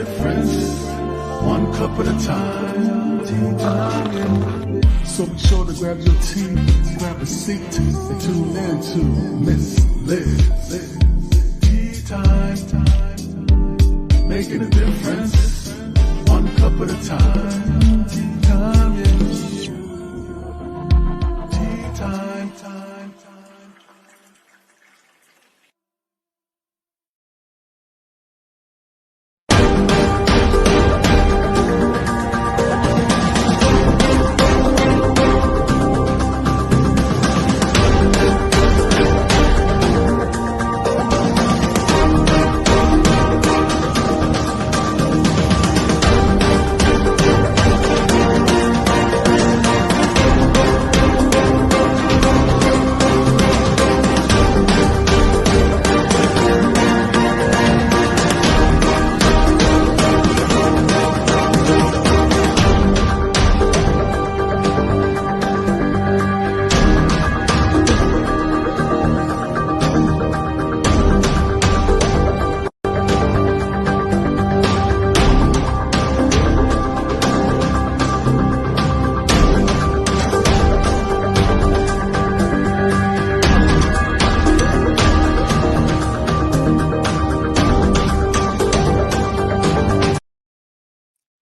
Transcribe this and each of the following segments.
difference, one cup at a time. Tea time. So be sure to grab your tea, grab a seat, and tune in to Miss Liz. Tea time, making a difference, one cup at a time. Tea time, yeah. Tea time, time.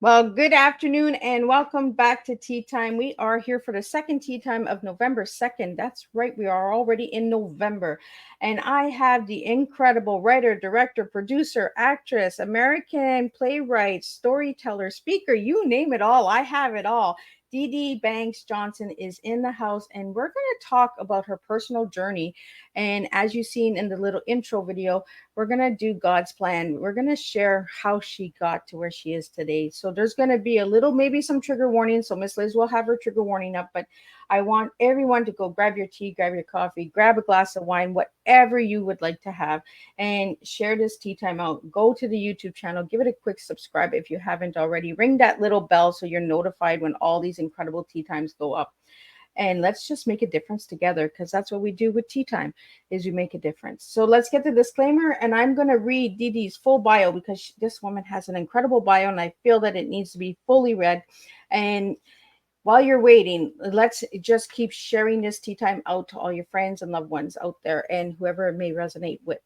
Well, good afternoon and welcome back to Tea Time. We are here for the second Tea Time of November 2nd. That's right, we are already in November. And I have the incredible writer, director, producer, actress, American playwright, storyteller, speaker, you name it all. I have it all. DeeDee Banks Johnson is in the house, and we're going to talk about her personal journey. And as you've seen in the little intro video, we're going to do God's plan. We're going to share how she got to where she is today. So there's going to be a little, maybe some trigger warning. So Miss Liz will have her trigger warning up, but I want everyone to go grab your tea, grab your coffee, grab a glass of wine, whatever you would like to have, and share this Tea Time out. Go to the YouTube channel, give it a quick subscribe if you haven't already. Ring that little bell so you're notified when all these incredible Tea Times go up. And let's just make a difference together, because that's what we do with Tea Time, is we make a difference. So let's get the disclaimer, and I'm going to read DeeDee's full bio, because this woman has an incredible bio, and I feel that it needs to be fully read. And while you're waiting, let's just keep sharing this Tea Time out to all your friends and loved ones out there, and whoever it may resonate with.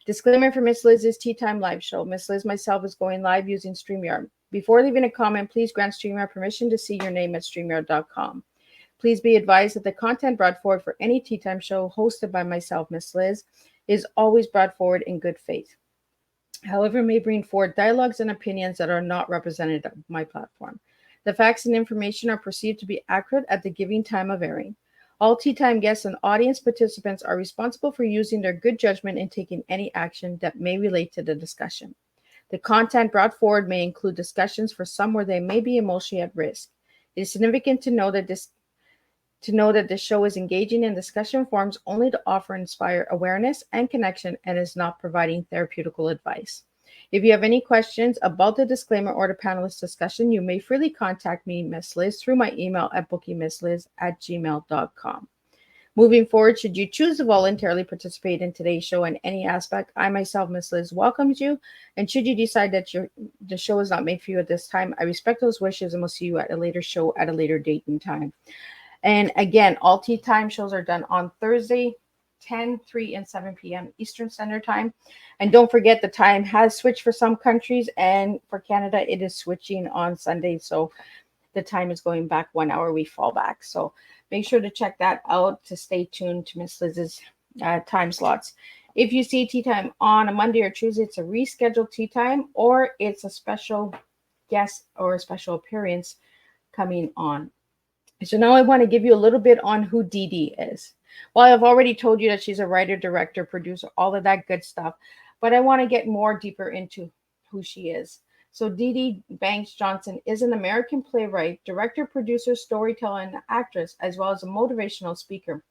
Disclaimer for Miss Liz's Tea Time live show. Miss Liz myself is going live using StreamYard. Before leaving a comment, please grant StreamYard permission to see your name at StreamYard.com. Please be advised that the content brought forward for any Tea Time show hosted by myself, Miss Liz, is always brought forward in good faith. However, it may bring forward dialogues and opinions that are not representative of my platform. The facts and information are perceived to be accurate at the given time of airing. All Tea Time guests and audience participants are responsible for using their good judgment in taking any action that may relate to the discussion. The content brought forward may include discussions for some where they may be emotionally at risk. It is significant to know that this show is engaging in discussion forums only to offer and inspire awareness and connection, and is not providing therapeutical advice. If you have any questions about the disclaimer or the panelist discussion, you may freely contact me, Miss Liz, through my email at bookingmissliz@gmail.com. Moving forward, should you choose to voluntarily participate in today's show in any aspect, I myself, Miss Liz, welcomes you. And should you decide that the show is not made for you at this time, I respect those wishes and will see you at a later show at a later date and time. And again, all Tea Time shows are done on Thursday, 10, 3, and 7 p.m. Eastern Standard Time. And don't forget, the time has switched for some countries, and for Canada, it is switching on Sunday. So the time is going back 1 hour. We fall back. So make sure to check that out to stay tuned to Miss Liz's time slots. If you see Tea Time on a Monday or Tuesday, it's a rescheduled Tea Time, or it's a special guest or a special appearance coming on. So now I want to give you a little bit on who DeeDee is. Well, I've already told you that she's a writer, director, producer, all of that good stuff, but I want to get more deeper into who she is. So DeeDee Banks Johnson is an American playwright, director, producer, storyteller, and actress, as well as a motivational speaker.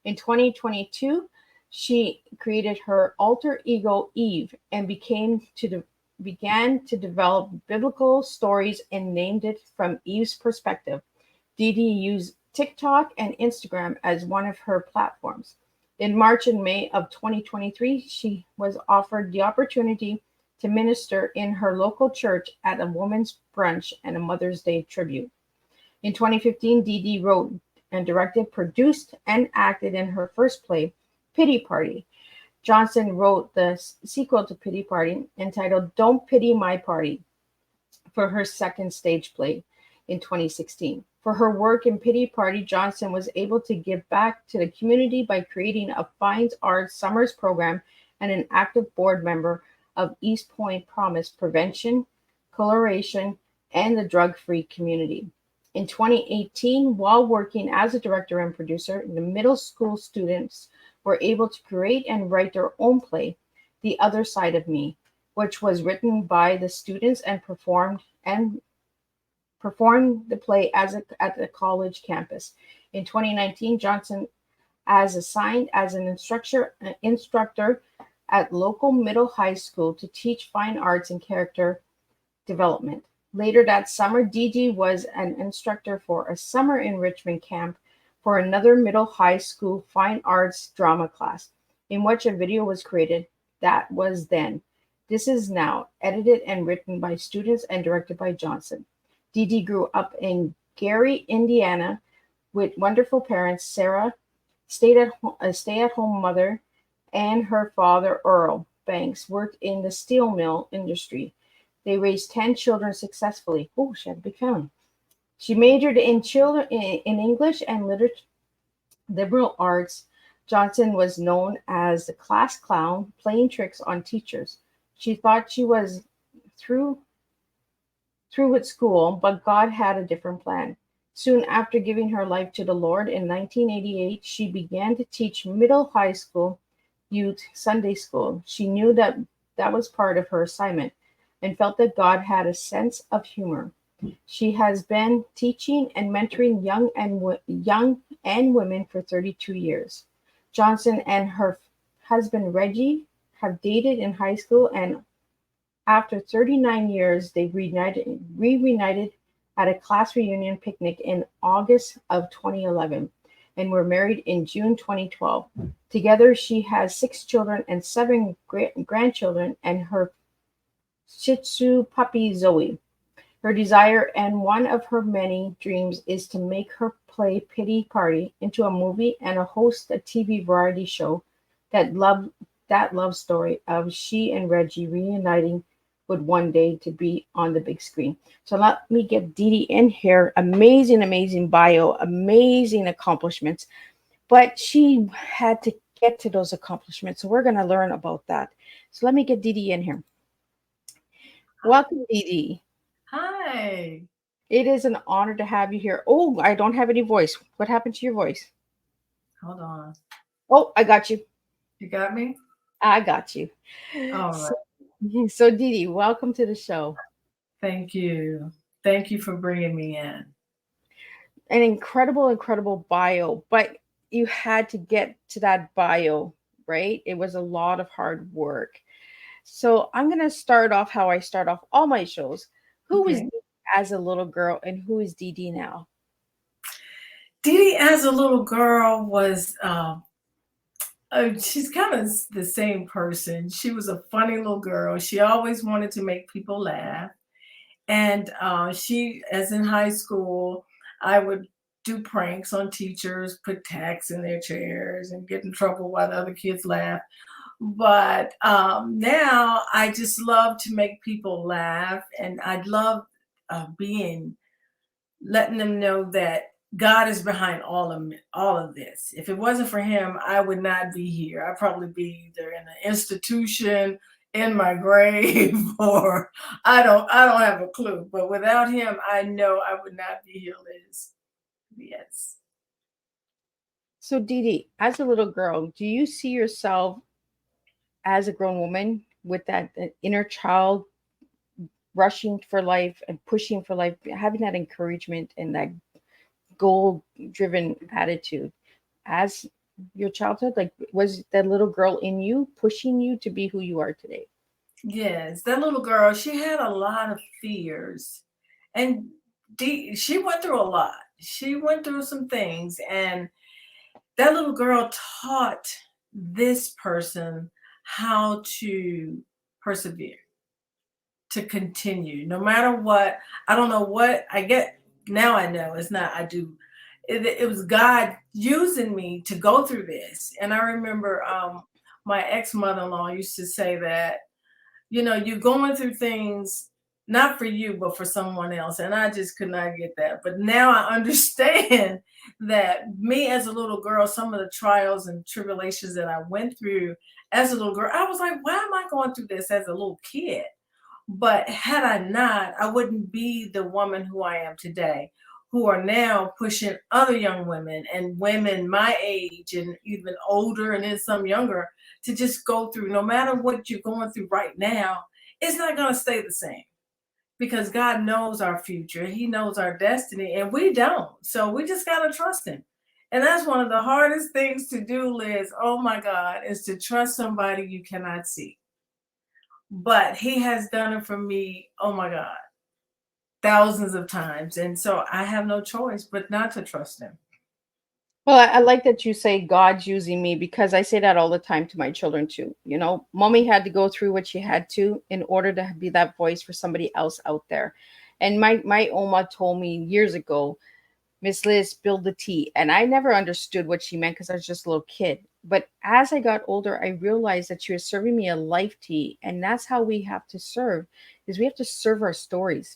In 2022, she created her alter ego Eve and began to develop biblical stories and named it From Eve's Perspective. DeeDee used TikTok and Instagram as one of her platforms. In March and May of 2023, she was offered the opportunity to minister in her local church at a women's brunch and a Mother's Day tribute. In 2015, DeeDee wrote and directed, produced, and acted in her first play, Pity Party. Johnson wrote the sequel to Pity Party, entitled Don't Pity My Party, for her second stage play in 2016. For her work in Pity Party, Johnson was able to give back to the community by creating a fine arts summers program and an active board member of East Point Promise Prevention, Coloration, and the Drug Free Community. In 2018, while working as a director and producer, the middle school students were able to create and write their own play, The Other Side of Me, which was written by the students and performed the play at the college campus. In 2019, Johnson as assigned as an instructor at local middle high school to teach fine arts and character development. Later that summer, DeeDee was an instructor for a summer enrichment camp for another middle high school fine arts drama class, in which a video was created that was then. This is now edited and written by students and directed by Johnson. DeeDee grew up in Gary, Indiana, with wonderful parents. Sarah, a stay-at-home mother, and her father, Earl Banks, worked in the steel mill industry. They raised 10 children successfully. Oh, she had a big family. She majored in English and liberal arts. Johnson was known as the class clown, playing tricks on teachers. She thought she was through with school, but God had a different plan. Soon after giving her life to the Lord in 1988, she began to teach middle high school youth Sunday school. She knew that that was part of her assignment and felt that God had a sense of humor. She has been teaching and mentoring young and women for 32 years. Johnson and her husband Reggie have dated in high school, and after 39 years, they reunited at a class reunion picnic in August of 2011 and were married in June 2012. Together, she has 6 children and 7 grandchildren and her Shih Tzu puppy Zoe. Her desire and one of her many dreams is to make her play Pity Party into a movie and host a TV variety show that love story of she and Reggie reuniting would one day to be on the big screen. So let me get DeeDee in here. Amazing, amazing bio, amazing accomplishments. But she had to get to those accomplishments. So we're going to learn about that. So let me get DeeDee in here. Welcome, DeeDee. Hi. It is an honor to have you here. Oh, I don't have any voice. What happened to your voice? Hold on. Oh, I got you. You got me? I got you. All So, right. so DeeDee, welcome to the show. Thank you. Thank you for bringing me in. An incredible, incredible bio, but you had to get to that bio, right? It was a lot of hard work. So I'm going to start off how I start off all my shows. Who was Okay. DeeDee as a little girl and who is DeeDee now? DeeDee, as a little girl, was she's kind of the same person. She was a funny little girl. She always wanted to make people laugh. And she, as in high school, I would do pranks on teachers, put tacks in their chairs, and get in trouble while the other kids laugh. But now I just love to make people laugh, and I love being letting them know that God is behind all of this. If it wasn't for Him, I would not be here. I'd probably be either in an institution, in my grave, or I don't have a clue. But without Him, I know I would not be here, Liz. Yes. So DeeDee, as a little girl, do you see yourself as a grown woman with that inner child rushing for life and pushing for life, having that encouragement and that goal driven attitude as your childhood? Like, was that little girl in you pushing you to be who you are today? Yes, that little girl, she had a lot of fears. And she went through a lot. She went through some things. And that little girl taught this person how to persevere. to continue no matter what. I don't know what I get now. I know it's not, I do. It was God using me to go through this. And I remember my ex mother-in-law used to say that, you're going through things not for you, but for someone else. And I just could not get that. But now I understand that me as a little girl, some of the trials and tribulations that I went through as a little girl, I was like, why am I going through this as a little kid? But had I not, I wouldn't be the woman who I am today, who are now pushing other young women and women my age and even older and then some younger to just go through, no matter what you're going through right now, it's not going to stay the same because God knows our future. He knows our destiny and we don't. So we just got to trust him. And that's one of the hardest things to do, Liz. Oh my God, is to trust somebody you cannot see. But he has done it for me. Oh my God, thousands of times. And so I have no choice but not to trust him. Well, I like that you say God's using me because I say that all the time to my children too. Mommy had to go through what she had to in order to be that voice for somebody else out there. And my Oma told me years ago, Miss Liz, spill the tea. And I never understood what she meant because I was just a little kid. But as I got older, I realized that she was serving me a life tea. And that's how we have to serve, is we have to serve our stories.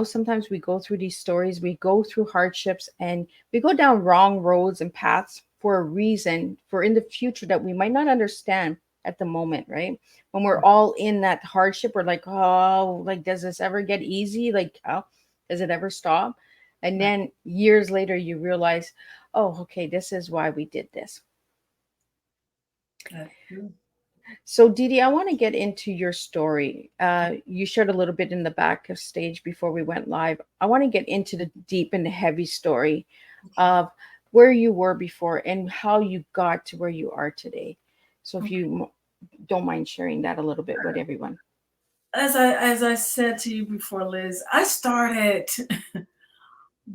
Sometimes we go through these stories, we go through hardships, and we go down wrong roads and paths for a reason, for in the future that we might not understand at the moment, right? When we're all in that hardship, we're like, oh, like, does this ever get easy? Like, oh, does it ever stop? And then years later, you realize, oh, okay, this is why we did this. That's true. So, DeeDee, I want to get into your story. You shared a little bit in the back of stage before we went live. I want to get into the deep and the heavy story of where you were before and how you got to where you are today. So, if you don't mind sharing that a little bit with everyone. As I said to you before, Liz, I started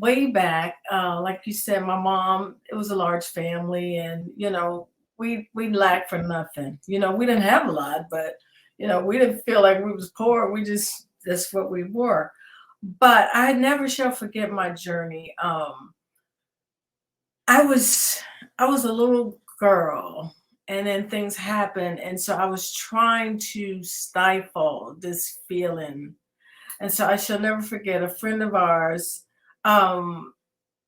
way back. Like you said, my mom, it was a large family, and we lacked for nothing. We didn't have a lot, but we didn't feel like we was poor. We just that's what we were. But I never shall forget my journey. I was I was a little girl, and then things happened, and so I was trying to stifle this feeling. And so I shall never forget a friend of ours. Um,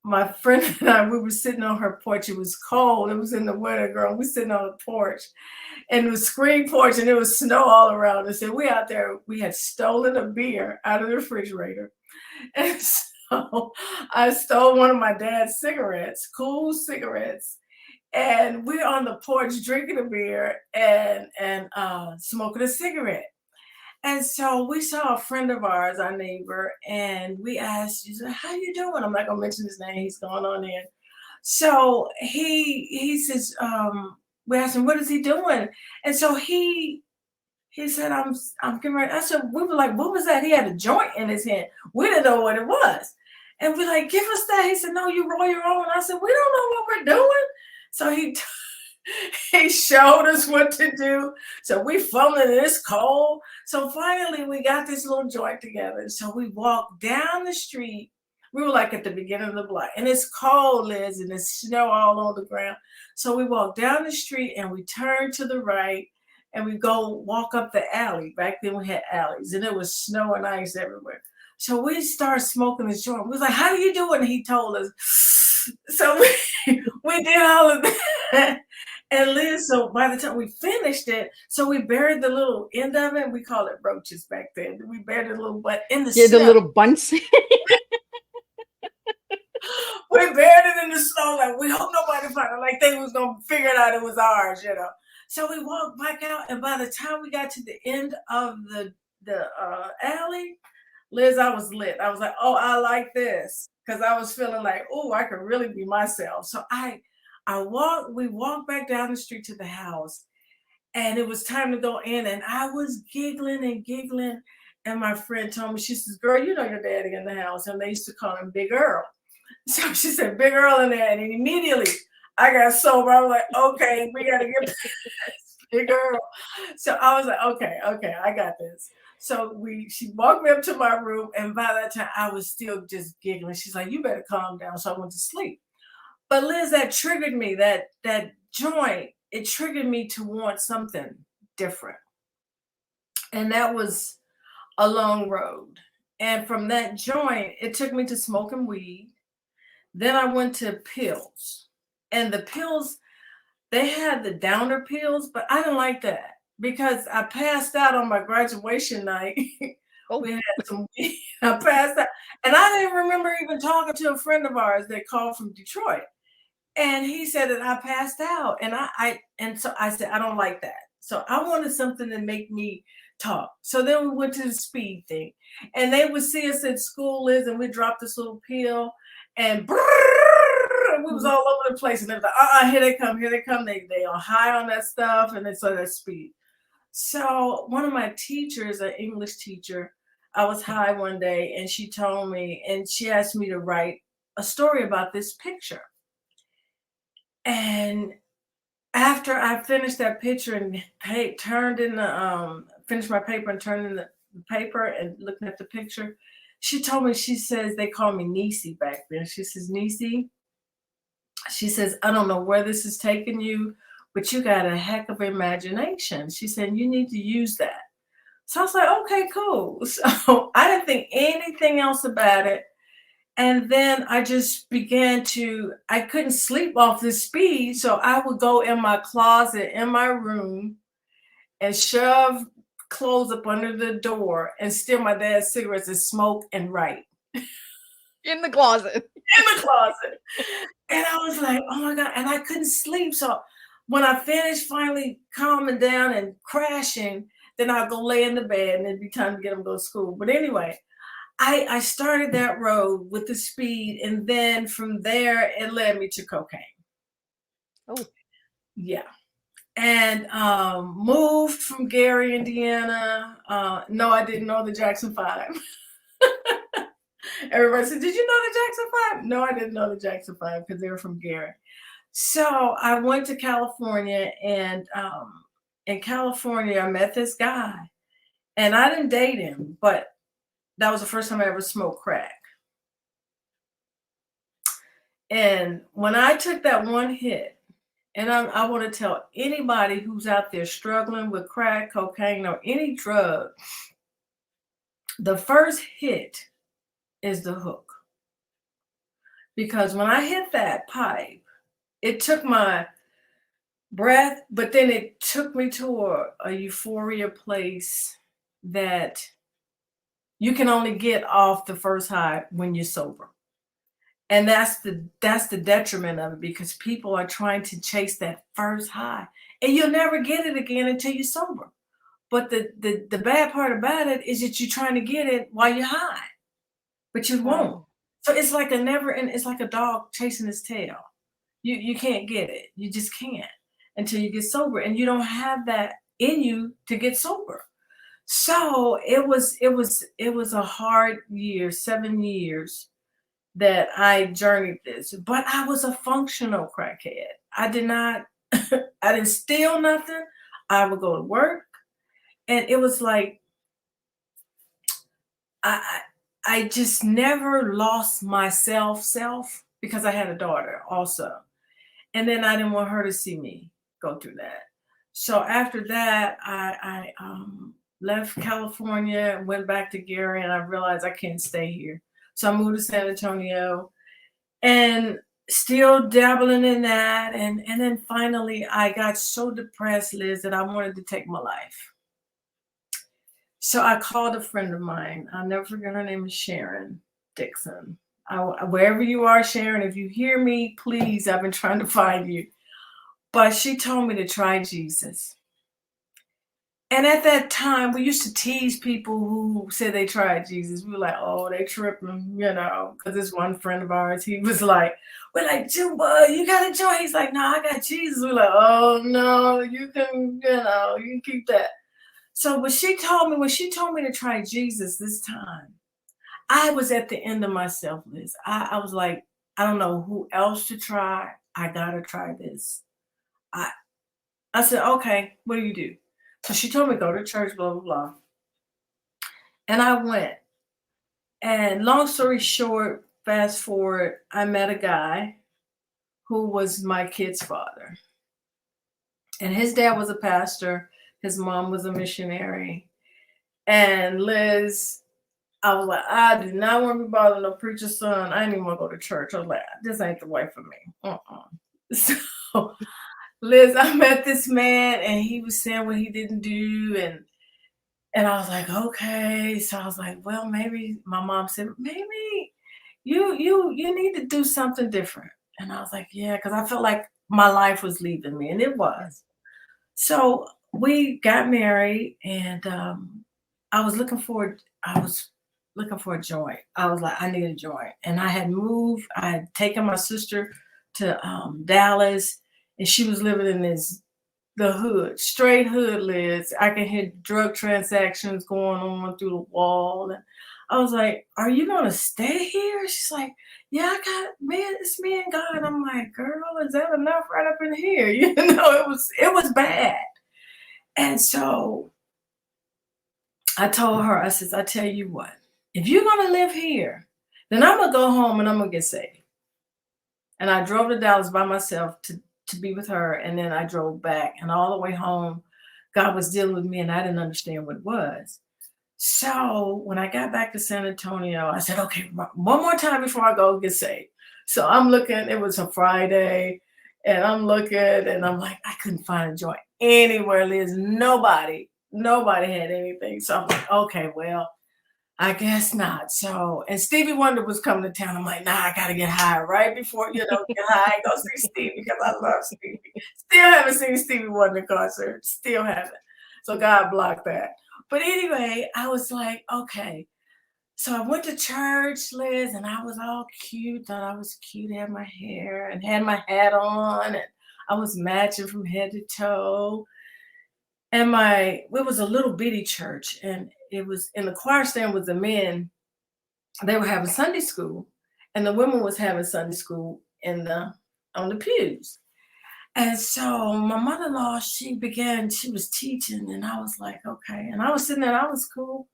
my friend and I, we were sitting on her porch. It was cold. It was in the winter, girl. We sitting on the porch, and it was screen porch, and there was snow all around us. And we out there, we had stolen a beer out of the refrigerator, and so I stole one of my dad's cigarettes, cool cigarettes, and we're on the porch drinking a beer and smoking a cigarette. And so we saw a friend of ours, our neighbor, and we asked, he said, how you doing? I'm not gonna mention his name, he's going on in. So he says, we asked him, what is he doing? And so he said, I'm getting ready. I said, we were like, what was that? He had a joint in his hand. We didn't know what it was. And we're like, give us that. He said, no, you roll your own. I said, we don't know what we're doing. So he showed us what to do. So we fumbling and it's cold. So finally we got this little joint together. So we walked down the street. We were like at the beginning of the block, and it's cold, Liz, and there's snow all on the ground. So we walked down the street and we turned to the right and we go walk up the alley. Back then we had alleys, and there was snow and ice everywhere. So we started smoking this joint. We was like, how do you do it? And he told us. So we did all of that. And Liz, so by the time we finished it, so we buried the little end of it. We called it roaches back then. We buried the little butt in the snow. The little bunts. We buried it in the snow, like we hope nobody found it. Like they was gonna figure it out it was ours, So we walked back out, and by the time we got to the end of the alley, Liz, I was lit. I was like, oh, I like this, because I was feeling like, oh, I could really be myself. So we walked back down the street to the house, and it was time to go in, and I was giggling and giggling. And my friend told me, she says, girl, you know your daddy in the house. And they used to call him Big Earl. So she said, Big Earl in there. And immediately I got sober. I was like, okay, we got to get girl. So I was like, okay, I got this. So she walked me up to my room, and by that time I was still just giggling. She's like, you better calm down. So I went to sleep. But Liz, that triggered me, that joint, it triggered me to want something different. And that was a long road. And from that joint, it took me to smoking weed. Then I went to pills. And the pills, they had the downer pills, but I didn't like that because I passed out on my graduation night. Oh. We had some weed. I passed out. And I didn't remember even talking to a friend of ours that called from Detroit. And he said that I passed out. And so I said, I don't like that. So I wanted something to make me talk. So then we went to the speed thing. And they would see us at school, Liz, and we dropped this little pill and we was all over the place. And they were like, here they come, here they come. They are high on that stuff. And it's on that speed. So one of my teachers, an English teacher, I was high one day and she told me, and she asked me to write a story about this picture. And after I finished that picture and turned in the finished my paper and turned in the paper and looking at the picture, she told me, she says, they called me Niecy back then. She says, Niecy, she says, I don't know where this is taking you, but you got a heck of imagination. She said, you need to use that. So I was like, okay, cool. So I didn't think anything else about it. And then I just began I couldn't sleep off this speed. So I would go in my closet in my room and shove clothes up under the door and steal my dad's cigarettes and smoke and write. In the closet. In the closet. And I was like, oh my God. And I couldn't sleep. So when I finished finally calming down and crashing, then I'll go lay in the bed and it'd be time to get them to go to school. But anyway, I started that road with the speed, and then from there it led me to cocaine. Oh, yeah, and moved from Gary, Indiana. No, I didn't know the Jackson 5. Everybody said, "Did you know the Jackson 5?" No, I didn't know the Jackson 5 because they were from Gary. So I went to California, and in California I met this guy, and I didn't date him, but that was the first time I ever smoked crack. And when I took that one hit, and I want to tell anybody who's out there struggling with crack, cocaine, or any drug, the first hit is the hook. Because when I hit that pipe, it took my breath, but then it took me to a euphoria place that you can only get off the first high when you're sober. And that's the detriment of it, because people are trying to chase that first high and you'll never get it again until you're sober. But the bad part about it is that you're trying to get it while you're high, but you won't. So it's like it's like a dog chasing his tail. You can't get it. You just can't until you get sober, and you don't have that in you to get sober. So it was a hard year, 7 years that I journeyed this, but I was a functional crackhead. I didn't steal nothing. I would go to work, and it was like, I just never lost my self because I had a daughter also. And then I didn't want her to see me go through that. So after that, I left California and went back to Gary, and I realized I can't stay here. So I moved to San Antonio and still dabbling in that. And then finally I got so depressed, Liz, that I wanted to take my life. So I called a friend of mine. I'll never forget, her name is Sharon Dixon. Wherever you are, Sharon, if you hear me, please, I've been trying to find you. But she told me to try Jesus. And at that time, we used to tease people who said they tried Jesus. We were like, oh, they tripping, because this one friend of ours, he was like, we're like, Jumbo, you got to join. He's like, no, I got Jesus. We're like, oh, no, you can keep that. So when she told me to try Jesus this time, I was at the end of myself, Liz. I was like, I don't know who else to try. I got to try this. I said, okay, what do you do? So she told me go to church, blah, blah, blah. And I went. And long story short, fast forward, I met a guy who was my kid's father. And his dad was a pastor, his mom was a missionary. And Liz, I was like, I do not want to be bothered no preacher's son. I didn't even want to go to church. I was like, this ain't the way for me. So, Liz, I met this man and he was saying what he didn't do. And I was like, okay. So I was like, well, maybe my mom said, maybe you need to do something different. And I was like, yeah, because I felt like my life was leaving me, and it was. So we got married, and I was looking for a joint. I was like, I need a joint, and I had moved. I had taken my sister to Dallas, and she was living in the hood, straight hood, Liz. I can hear drug transactions going on through the wall. And I was like, are you gonna stay here? She's like, yeah, I got man, it's me and God. I'm like, girl, is that enough right up in here? It was bad. And so I told her, I says, I tell you what, if you're gonna live here, then I'm gonna go home and I'm gonna get saved. And I drove to Dallas by myself to be with her. And then I drove back, and all the way home, God was dealing with me and I didn't understand what it was. So when I got back to San Antonio, I said, okay, one more time before I go get saved. So I'm looking, it was a Friday, and I'm looking and I'm like, I couldn't find a joint anywhere, Liz. Nobody had anything. So I'm like, okay, well, I guess not. So, and Stevie Wonder was coming to town. I'm like, nah, I gotta get high right before, get high, go see Stevie, because I love Stevie. Still haven't seen Stevie Wonder concert. Still haven't. So God blocked that. But anyway, I was like, okay. So I went to church, Liz, and I was all cute, thought I was cute, had my hair and had my hat on, and I was matching from head to toe. And it was a little bitty church, and it was in the choir stand with the men. They were having Sunday school, and the women was having Sunday school on the pews. And so my mother-in-law, she was teaching, and I was like, okay. And I was sitting there, I was cool.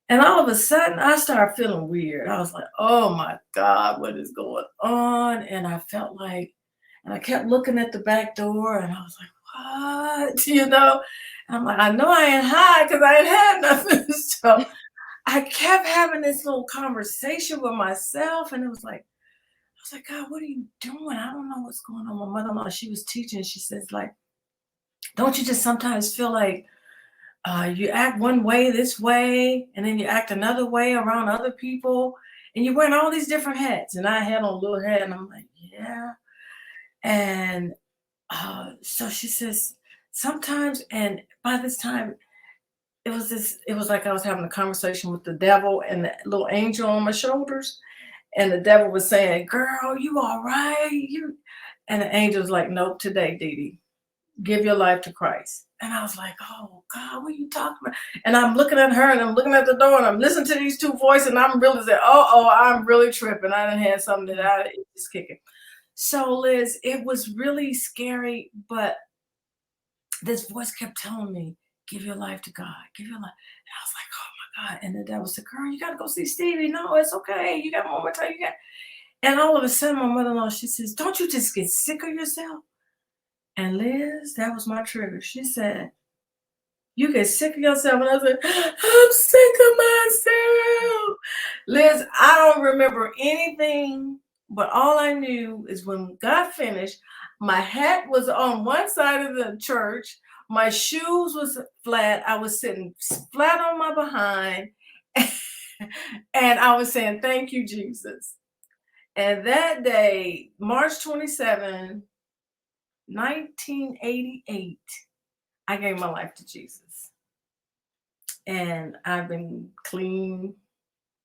And all of a sudden, I started feeling weird. I was like, oh my God, what is going on? And I felt like, and I kept looking at the back door, and I was like, what? And I'm like, I know I ain't high because I ain't had nothing. So I kept having this little conversation with myself, and I was like, God, what are you doing? I don't know what's going on. My mother-in-law, she was teaching. She says, like, don't you just sometimes feel like you act one way this way, and then you act another way around other people, and you're wearing all these different hats? And I had on a little hat, and I'm like, yeah. And so she says, sometimes, and by this time, it was like I was having a conversation with the devil and the little angel on my shoulders. And the devil was saying, girl, you all right? And the angel was like, nope, today, DeeDee, give your life to Christ. And I was like, oh God, what are you talking about? And I'm looking at her, and I'm looking at the door, and I'm listening to these two voices, and I'm realizing, I'm really tripping. I done had something that I is kicking. So Liz, it was really scary, but this voice kept telling me, give your life to God, give your life. And I was like, oh my God. And the devil said, girl, you got to go see Stevie. No, it's okay. You got one more time. And all of a sudden, my mother-in-law, she says, don't you just get sick of yourself? And Liz, that was my trigger. She said, you get sick of yourself. And I was like, I'm sick of myself. Liz, I don't remember anything, but all I knew is when God finished, my hat was on one side of the church. My shoes was flat. I was sitting flat on my behind. And I was saying, thank you, Jesus. And that day, March 27, 1988, I gave my life to Jesus. And I've been clean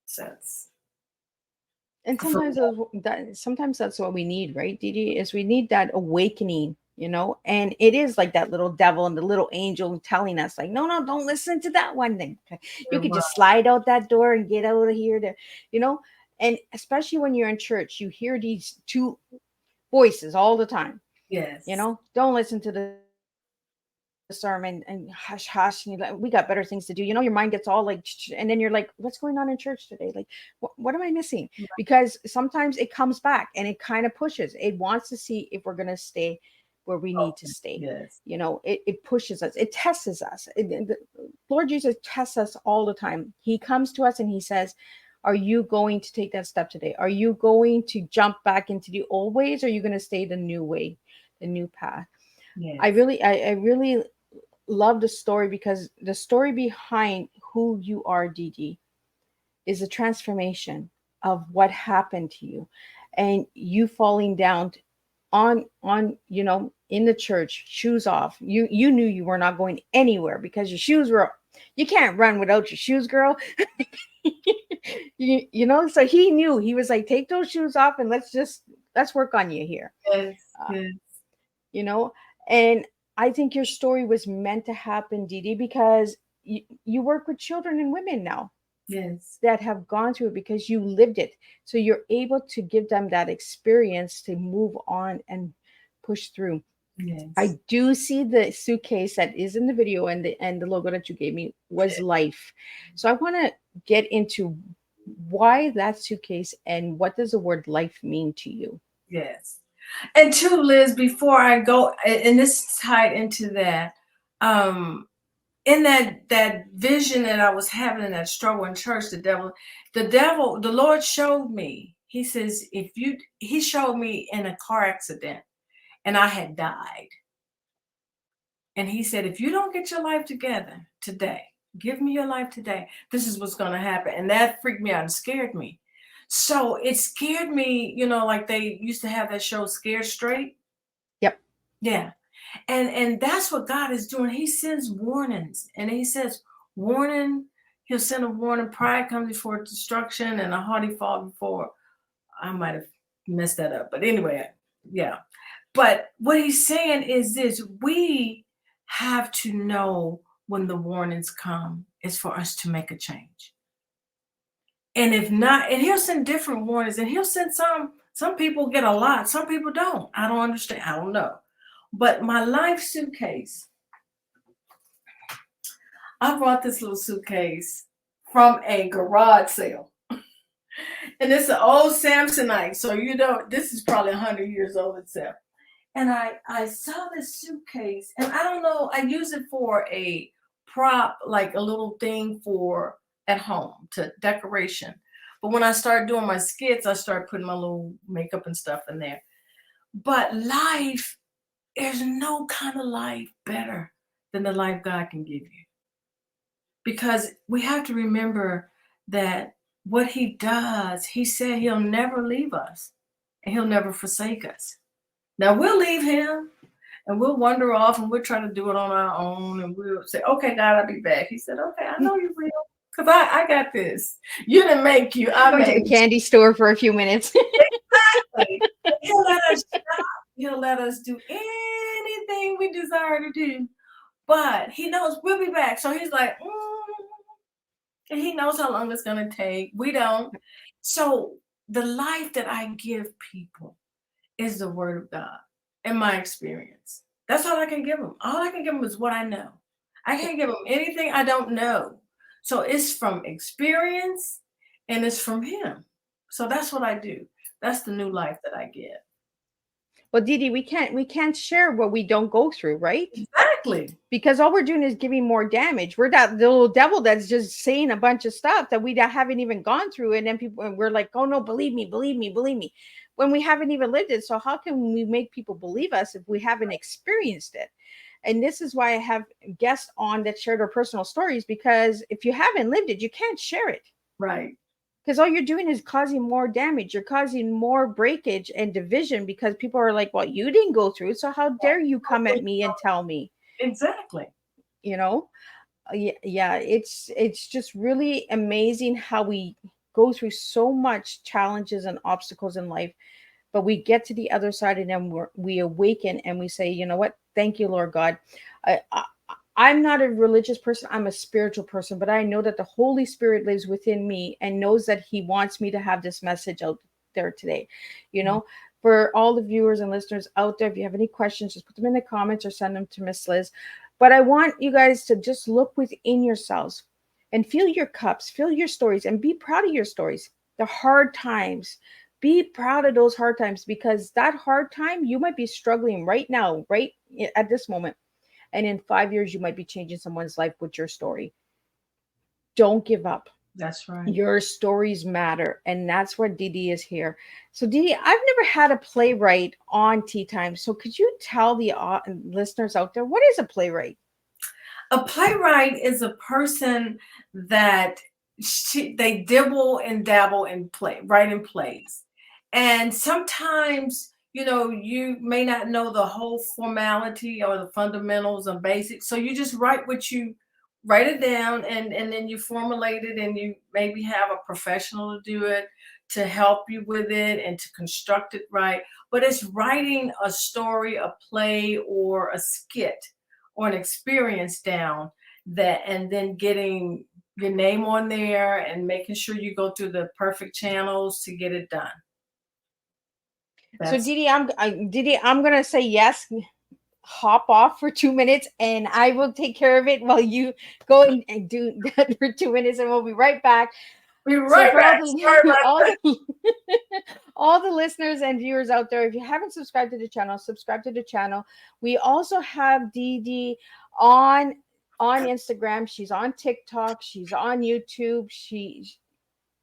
since. And sometimes that's what we need, right, DeeDee? Is we need that awakening, and it is like that little devil and the little angel telling us, like, no, don't listen to that one. Then you could just slide out that door and get out of here and especially when you're in church, you hear these two voices all the time. Yes. Don't listen to the sermon and hush hush, and you're like, we got better things to do. Your mind gets all like, and then you're like, what's going on in church today? Like, what am I missing? Because sometimes it comes back and it kind of pushes. It wants to see if we're going to stay where we need to stay. Yes. It pushes us, it tests us. The Lord Jesus tests us all the time. He comes to us and he says, are you going to take that step today? Are you going to jump back into the old ways? Or are you going to stay the new way, the new path? Yes. I really love the story, because the story behind who you are, DeeDee, is a transformation of what happened to you, and you falling down on in the church, shoes off. You knew you were not going anywhere because your shoes were. You can't run without your shoes, girl. So he knew. He was like, take those shoes off and let's work on you here. Yes. Yes. And I think your story was meant to happen, DeeDee, because you work with children and women now. Yes. That have gone through it because you lived it. So you're able to give them that experience to move on and push through. Yes. I do see the suitcase that is in the video, and the logo that you gave me was life. So I want to get into why that suitcase and what does the word life mean to you? Yes. And too, Liz, before I go, and this tied into that, in that vision that I was having in that struggle in church, the Lord showed me. He says, he showed me in a car accident and I had died. And he said, if you don't get your life together today, give me your life today, this is what's going to happen. And that freaked me out and scared me. So it scared me, like they used to have that show, Scared Straight. Yep. Yeah. And that's what God is doing. He sends warnings, and he says, warning, he'll send a warning. Pride comes before destruction, and a haughty fall before. I might have messed that up. But anyway, yeah. But what he's saying is this: we have to know when the warnings come is for us to make a change. And if not, and he'll send different warnings, and he'll send some people get a lot, some people don't. I don't understand. I don't know. But my life suitcase, I brought this little suitcase from a garage sale. And it's an old Samsonite. So, this is probably 100 years old itself. And I saw this suitcase, and I don't know, I use it for a prop, like a little thing for at home to decoration. But when I started doing my skits, I started putting my little makeup and stuff in there. But life, there's no kind of life better than the life God can give you. Because we have to remember that what he does, he said he'll never leave us and he'll never forsake us. Now we'll leave him and we'll wander off and we'll try to do it on our own, and we'll say, okay, God, I'll be back. He said, okay, I know you will, because I got this. You didn't make you. I Go to the candy store for a few minutes. Exactly. He'll let us shop. He'll let us do anything we desire to do. But he knows we'll be back. So he's like, and he knows how long it's going to take. We don't. So the life that I give people is the word of God, in my experience. That's all I can give them. All I can give them is what I know. I can't give them anything I don't know. So it's from experience and it's from him. So that's what I do. That's the new life that I give. Well, DeeDee, we can't share what we don't go through, right? Exactly. Because all we're doing is giving more damage. We're that little devil that's just saying a bunch of stuff that we haven't even gone through, and then we're like, oh no, believe me, when we haven't even lived it. So how can we make people believe us if we haven't experienced it? And this is why I have guests on that share their personal stories, because if you haven't lived it, you can't share it. Right. Because all you're doing is causing more damage. You're causing more breakage and division, because people are like, well, you didn't go through it, so how dare you come at me and tell me? Exactly. Yeah, it's just really amazing how we go through so much challenges and obstacles in life, but we get to the other side, and then we awaken and we say, you know what? Thank you, Lord God. I'm not a religious person. I'm a spiritual person, but I know that the Holy Spirit lives within me and knows that he wants me to have this message out there today. For all the viewers and listeners out there, if you have any questions, just put them in the comments or send them to Miss Liz. But I want you guys to just look within yourselves and feel your cups, feel your stories, and be proud of your stories. The hard times, be proud of those hard times, because that hard time, you might be struggling right now, right at this moment. And in 5 years, you might be changing someone's life with your story. Don't give up. That's right. Your stories matter. And that's what DeeDee is here. So, DeeDee, I've never had a playwright on Tea Time. So, could you tell the listeners out there, what is a playwright? A playwright is a person that they dibble and dabble in play, writing plays. And sometimes, you may not know the whole formality or the fundamentals or basics. So you just write it down, and then you formulate it, and you maybe have a professional to do it, to help you with it and to construct it right. But it's writing a story, a play, or a skit or an experience down, that, and then getting your name on there and making sure you go through the perfect channels to get it done. So, That's DeeDee, I'm gonna say yes. Hop off for 2 minutes, and I will take care of it while you go and do that for 2 minutes, and we'll be right back. be So right for back. Sorry about all that. the all the listeners and viewers out there, if you haven't subscribed to the channel, subscribe to the channel. We also have DeeDee on Instagram. She's on TikTok. She's on YouTube.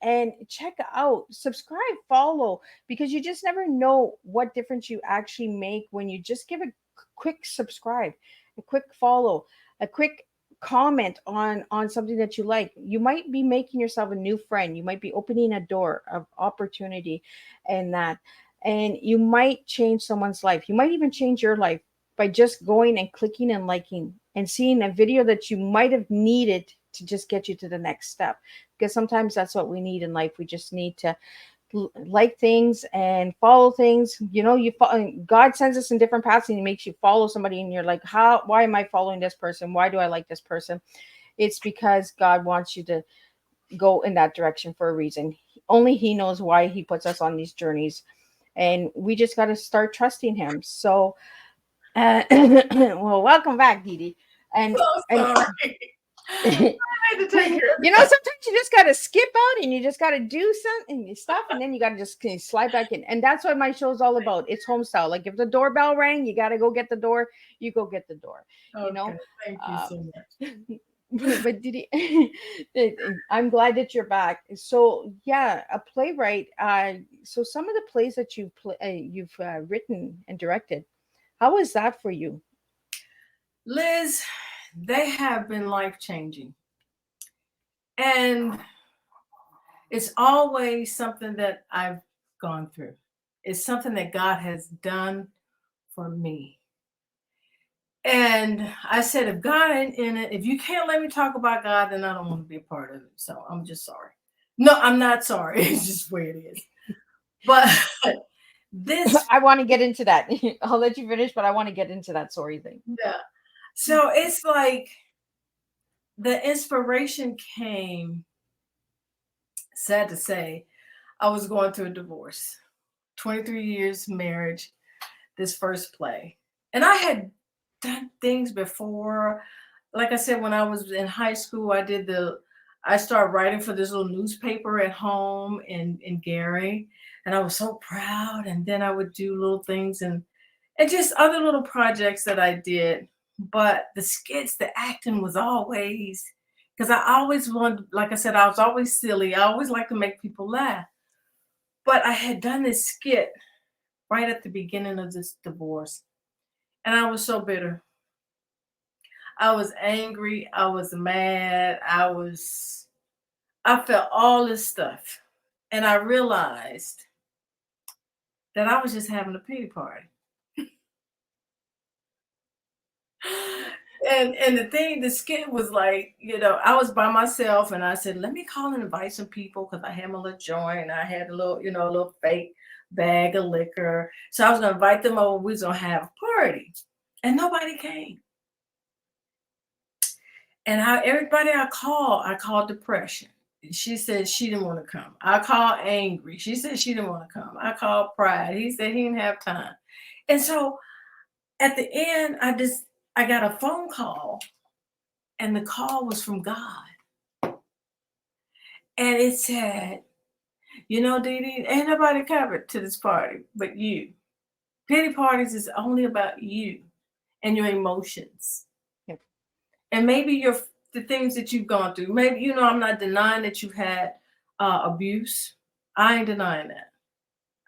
And check out, subscribe, follow, because you just never know what difference you actually make when you just give a quick subscribe, a quick follow, a quick comment on something that you like. You might be making yourself a new friend. You might be opening a door of opportunity, and that, and you might change someone's life. You might even change your life by just going and clicking and liking and seeing a video that you might have needed to just get you to the next step, because sometimes that's what we need in life. We just need to like things and follow things. God sends us in different paths, and he makes you follow somebody, and you're like, why am I following this person? Why do I like this person? It's because God wants you to go in that direction for a reason. Only he knows why he puts us on these journeys, and we just got to start trusting him. So well, welcome back, DeeDee. and So and sorry. I had to take care of sometimes you just got to skip out, and you just got to do something stuff, and then you got to just slide back in. And that's what my show is all about. It's home style. Like, if the doorbell rang, you got to go get the door. You go get the door. Okay, thank you so much. But I'm glad that you're back. So yeah, a playwright. So some of the plays that you've written and directed, how was that for you? Liz, they have been life-changing. And it's always something that I've gone through. It's something that God has done for me. And I said, if God ain't in it, if you can't let me talk about God, then I don't want to be a part of it. So I'm just sorry. No, I'm not sorry. It's just the way it is. But this, I want to get into that. I'll let you finish, but I want to get into that sorry thing. yeah. So it's like the inspiration came, sad to say, I was going through a divorce, 23 years marriage, this first play. And I had done things before. Like I said, when I was in high school, I started writing for this little newspaper at home in Gary. And I was so proud. And then I would do little things and just other little projects that I did. But the skits, the acting was always, because I always wanted, like I said, I was always silly. I always like to make people laugh. But I had done this skit right at the beginning of this divorce. And I was so bitter. I was angry. I was mad. I felt all this stuff. And I realized that I was just having a pity party. And the skit was like, I was by myself, and I said, let me call and invite some people, because I had my little joint, and I had a little fake bag of liquor. So I was gonna invite them over. We was gonna have a party, and nobody came. And everybody I called depression. She said she didn't want to come. I called angry. She said she didn't want to come. I called pride. He said he didn't have time. And so at the end, I got a phone call, and the call was from God. And it said, DeeDee, ain't nobody covered to this party but you. Pity parties is only about you and your emotions. Yep. And maybe the things that you've gone through. Maybe, I'm not denying that you've had abuse. I ain't denying that.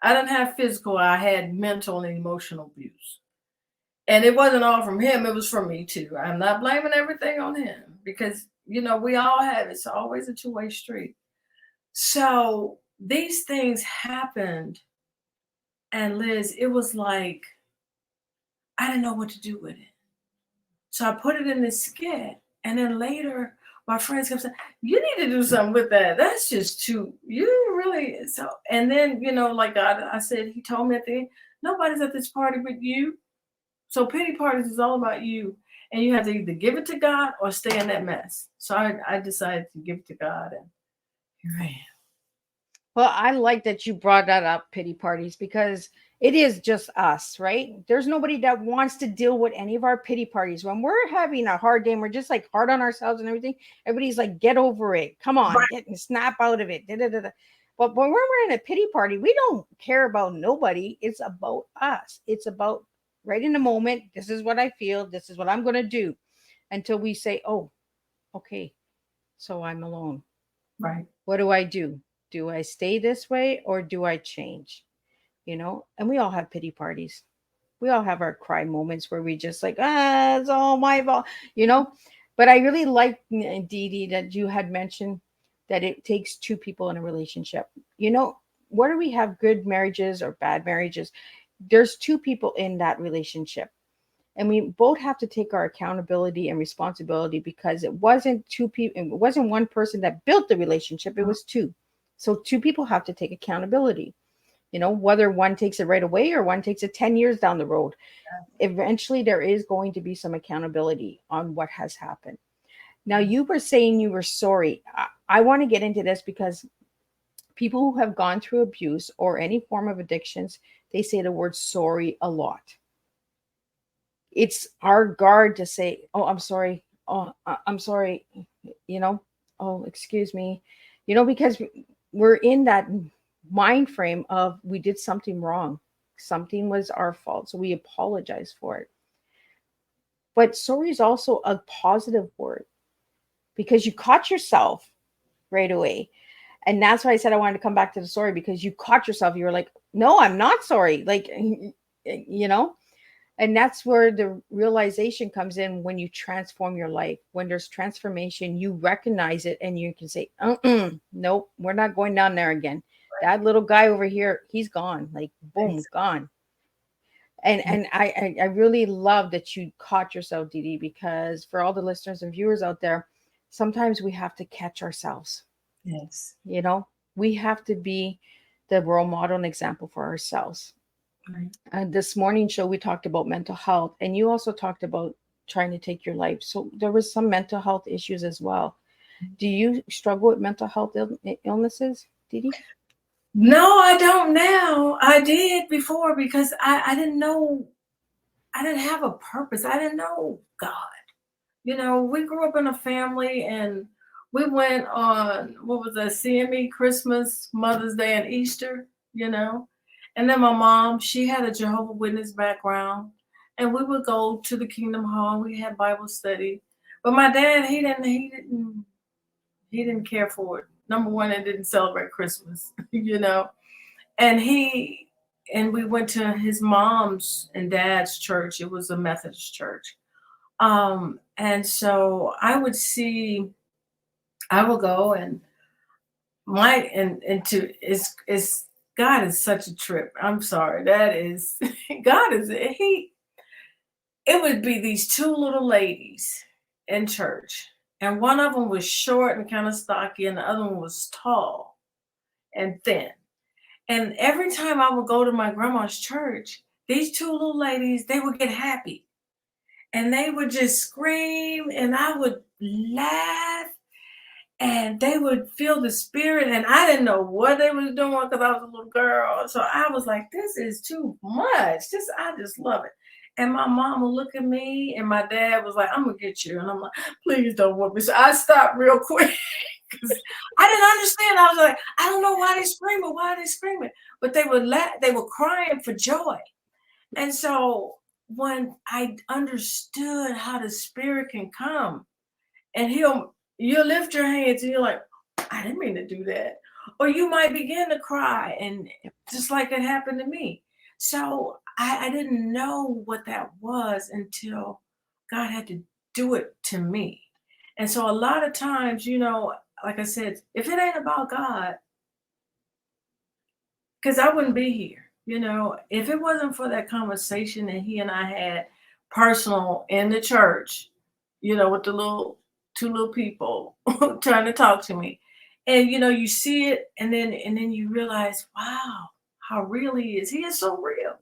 I didn't have physical, I had mental and emotional abuse. And it wasn't all from him, it was from me too. I'm not blaming everything on him because, we all have, it's always a two-way street. So these things happened. And Liz, it was like, I didn't know what to do with it. So I put it in this skit. And then later, my friends kept saying, you need to do something with that. That's just too, you really, so, and then, like I said, he told me at the end, nobody's at this party but you. So pity parties is all about you. And you have to either give it to God or stay in that mess. So I decided to give it to God. And here I am. Well, I like that you brought that up, pity parties, because it is just us, right? There's nobody that wants to deal with any of our pity parties. When we're having a hard day and we're just like hard on ourselves and everything, everybody's like, get over it. Come on, Right. get and snap out of it. Da, da, da, da. But when we're in a pity party, we don't care about nobody. It's about us. It's about right in the moment. This is what I feel. This is what I'm going to do until we say, oh, okay, so I'm alone. Right. What do I do? Do I stay this way or do I change? And we all have pity parties. We all have our cry moments where we just like, it's all my fault, But I really like, DeeDee, that you had mentioned that it takes two people in a relationship. Whether we have good marriages or bad marriages, there's two people in that relationship. And we both have to take our accountability and responsibility because it wasn't two people, it wasn't one person that built the relationship, it was two. So two people have to take accountability, whether one takes it right away or one takes it 10 years down the road. Eventually, there is going to be some accountability on what has happened. Now, you were saying you were sorry. I want to get into this because people who have gone through abuse or any form of addictions, they say the word sorry a lot. It's our guard to say, oh, I'm sorry. Oh, I'm sorry. Oh, excuse me. Because we're in that mind frame of we did something wrong. Something was our fault. So we apologize for it. But sorry is also a positive word because you caught yourself right away. And that's why I said I wanted to come back to the sorry because you caught yourself. You were like, no, I'm not sorry. Like, and that's where the realization comes in when you transform your life. When there's transformation, you recognize it and you can say, nope, we're not going down there again. That little guy over here, he's gone. Like, boom, gone. And I really love that you caught yourself, DeeDee, because for all the listeners and viewers out there, sometimes we have to catch ourselves. Yes. We have to be the role model and example for ourselves. Right. This morning show, we talked about mental health, and you also talked about trying to take your life. So there was some mental health issues as well. Do you struggle with mental health illnesses, DeeDee? No, I don't now. I did before because I didn't know. I didn't have a purpose. I didn't know God. We grew up in a family and we went on, what was that, CME, Christmas, Mother's Day, and Easter, And then my mom, she had a Jehovah's Witness background. And we would go to the Kingdom Hall. We had Bible study. But my dad, he didn't care for it. Number one, it didn't celebrate Christmas, And we went to his mom's and dad's church. It was a Methodist church. And so I would go and God is such a trip. I'm sorry. That is, God is, it would be these two little ladies in church. And one of them was short and kind of stocky, and the other one was tall and thin. And every time I would go to my grandma's church, these two little ladies, they would get happy. And they would just scream, and I would laugh, and they would feel the spirit. And I didn't know what they was doing because I was a little girl. So I was like, this is too much. I just love it. And my mom would look at me, and my dad was like, "I'm gonna get you," and I'm like, "Please don't whoop me." So I stopped real quick because I didn't understand. I was like, "I don't know why they screaming. Why are they screaming?" But they were they were crying for joy. And so when I understood how the spirit can come, and you'll lift your hands and you're like, I didn't mean to do that. Or you might begin to cry, and just like it happened to me. So I didn't know what that was until God had to do it to me. And so a lot of times, like I said, if it ain't about God, because I wouldn't be here, if it wasn't for that conversation that he and I had personal in the church, with the two little people trying to talk to me. And you see it, and then you realize, wow, how real he is. He is so real.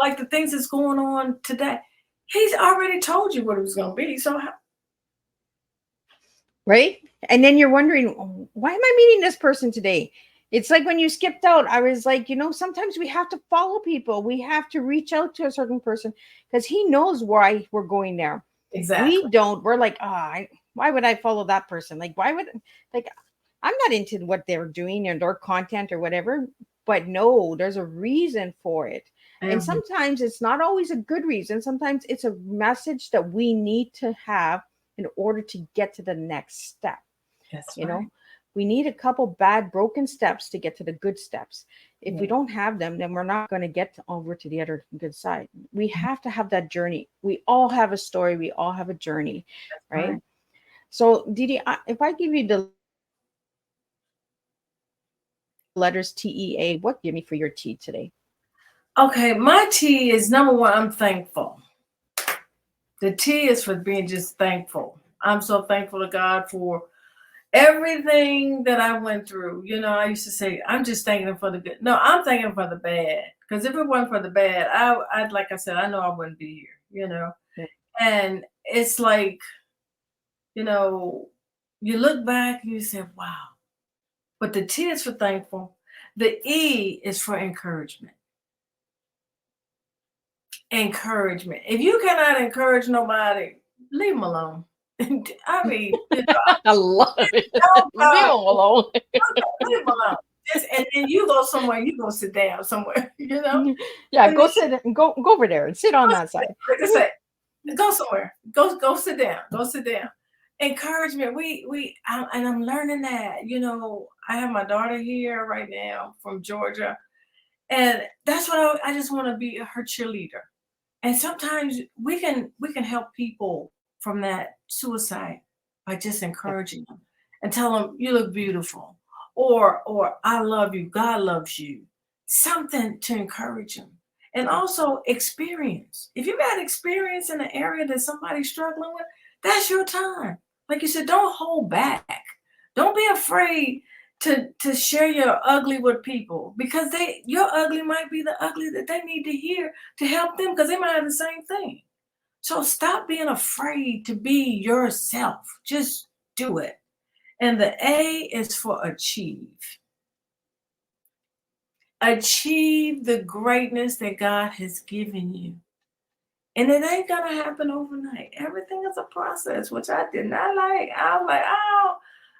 Like the things that's going on today. He's already told you what it was gonna be. So Right? And then you're wondering, "Oh, why am I meeting this person today?" It's like when you skipped out, I was like, sometimes we have to follow people. We have to reach out to a certain person because he knows why we're going there. We exactly. don't. We're like, why would I follow that person? Like, why would, like, I'm not into what they're doing and their content or whatever, but no, there's a reason for it. And And sometimes it's not always a good reason. Sometimes it's a message that we need to have in order to get to the next step. that's You right. know, we need a couple bad, broken steps to get to the good steps. If we Yeah, don't have them, then we're not going to get over to the other good side. We have to have that journey. We all have a story. We all have a journey, that's right? right. So, DeeDee, if I give you the letters TEA, what give me for your T today? Okay, my T is number one, I'm thankful. The T is for being just thankful. I'm so thankful to God for everything that I went through. I used to say, I'm just thanking him for the good. No, I'm thanking him for the bad. Because if it wasn't for the bad, I'd like I said, I know I wouldn't be here. Yeah. And it's like, you know, you look back and you say, wow. But the T is for thankful. The E is for encouragement. Encouragement. If you cannot encourage nobody, leave them alone. I mean, I love it. don't Leave them alone. leave them alone. And then you go somewhere, you go sit down somewhere, Yeah, And then go sit and go over there and sit on that side. like I said, go somewhere. Go sit down. Go sit down. Encouragement. And I'm learning that. I have my daughter here right now from Georgia, and that's what I just want to be her cheerleader. And sometimes we can help people from that suicide by just Yeah. encouraging them and tell them you look beautiful, or I love you, God loves you, something to encourage them. And also experience. If you got experience in an area that somebody's struggling with, that's your time. Like you said, don't hold back. Don't be afraid to share your ugly with people, because your ugly might be the ugly that they need to hear to help them, because they might have the same thing. So stop being afraid to be yourself. Just do it. And the A is for achieve. Achieve the greatness that God has given you. And it ain't gonna happen overnight. Everything is a process, which I did not like. I was like, oh,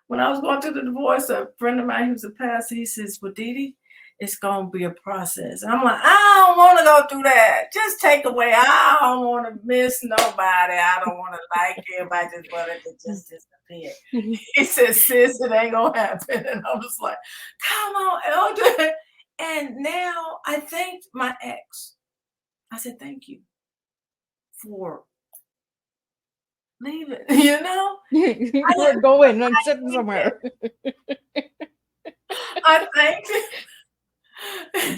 when I was going through the divorce, a friend of mine who's a pastor, he says, well, DeeDee, it's gonna be a process. And I'm like, I don't want to go through that. Just take away. I don't want to miss nobody. I don't want to like everybody. Just want it to just disappear. He said, sis, it ain't gonna happen. And I was like, come on, elder. And now I thanked my ex. I said, thank you for leaving, We're going and sitting I somewhere. I thanked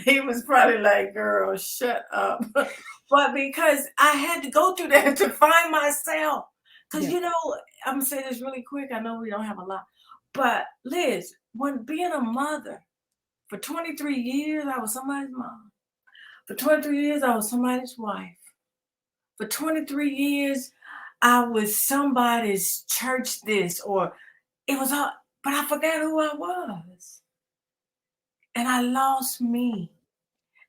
he was probably like, girl, shut up. But because I had to go through that to find myself. Because, Yeah. I'm going to say this really quick. I know we don't have a lot. But Liz, when being a mother, for 23 years, I was somebody's mom. For 23 years, I was somebody's wife. For 23 years, I was somebody's church this, or it was all, but I forgot who I was. And I lost me.